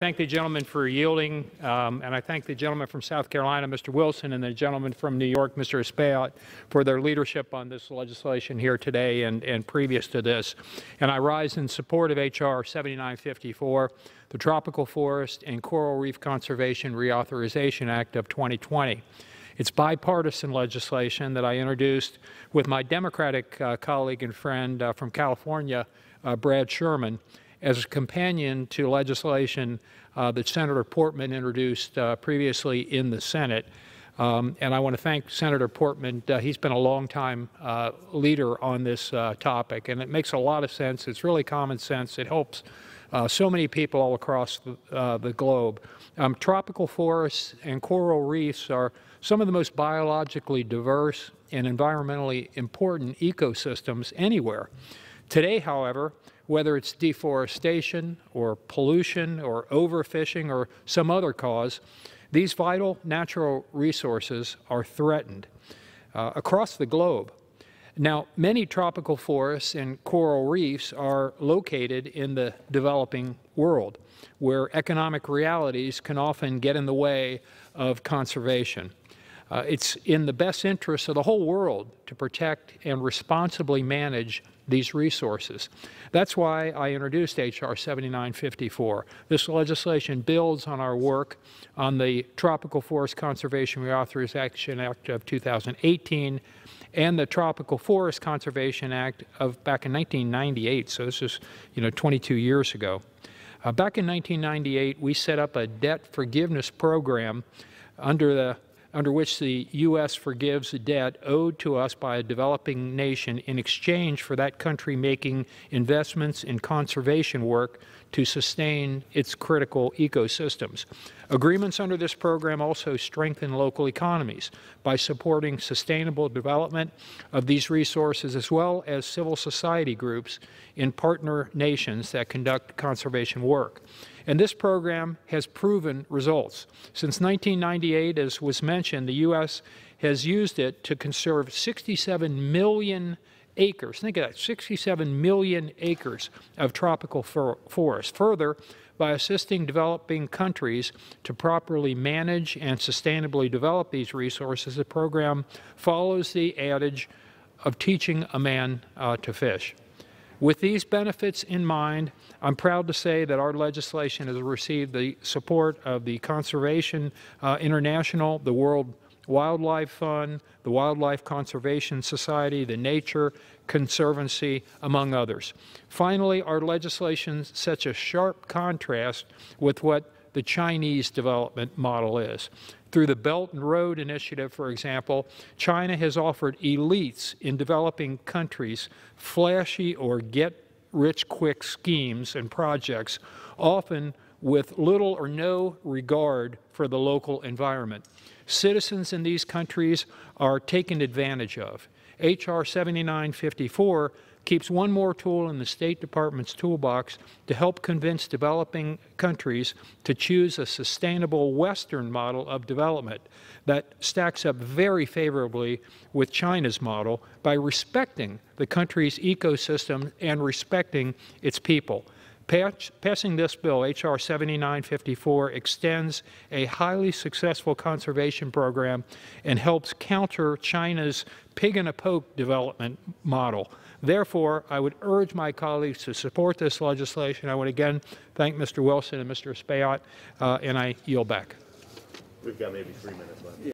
thank the gentleman for yielding, and I thank the gentleman from South Carolina, Mr. Wilson, and the gentleman from New York, Mr. Chabot, for their leadership on this legislation here today and previous to this. And I rise in support of H.R. 7954, the Tropical Forest and Coral Reef Conservation Reauthorization Act of 2020. It's bipartisan legislation that I introduced with my Democratic colleague and friend from California, Brad Sherman, as a companion to legislation that Senator Portman introduced previously in the Senate. And I want to thank Senator Portman. He's been a long-time leader on this topic, and it makes a lot of sense. It's really common sense. It helps so many people all across the globe. Tropical forests and coral reefs are some of the most biologically diverse and environmentally important ecosystems anywhere. Today, however, whether it's deforestation or pollution or overfishing or some other cause, these vital natural resources are threatened across the globe. Now, many tropical forests and coral reefs are located in the developing world, where economic realities can often get in the way of conservation. It's in the best interest of the whole world to protect and responsibly manage these resources. That's why I introduced H.R. 7954. This legislation builds on our work on the Tropical Forest Conservation Reauthorization Act of 2018 and the Tropical Forest Conservation Act of back in 1998. So this is, 22 years ago. Back in 1998, we set up a debt forgiveness program under which the U.S. forgives a debt owed to us by a developing nation in exchange for that country making investments in conservation work to sustain its critical ecosystems. Agreements under this program also strengthen local economies by supporting sustainable development of these resources, as well as civil society groups in partner nations that conduct conservation work. And this program has proven results. Since 1998, as was mentioned, the U.S. has used it to conserve 67 million acres. Think of that, 67 million acres of tropical forest. Further, by assisting developing countries to properly manage and sustainably develop these resources, the program follows the adage of teaching a man to fish. With these benefits in mind, I'm proud to say that our legislation has received the support of the Conservation International, the World Wildlife Fund, the Wildlife Conservation Society, the Nature Conservancy, among others. Finally, our legislation sets a sharp contrast with what the Chinese development model is. Through the Belt and Road Initiative, for example, China has offered elites in developing countries flashy or get-rich-quick schemes and projects, often with little or no regard for the local environment. Citizens in these countries are taken advantage of. H.R. 7954 keeps one more tool in the State Department's toolbox to help convince developing countries to choose a sustainable Western model of development that stacks up very favorably with China's model by respecting the country's ecosystem and respecting its people. Passing this bill, H.R. 7954, extends a highly successful conservation program and helps counter China's pig-in-a-poke development model. Therefore, I would urge my colleagues to support this legislation. I would again thank Mr. Wilson and Mr. Chabot, and I yield back. We've got maybe 3 minutes left.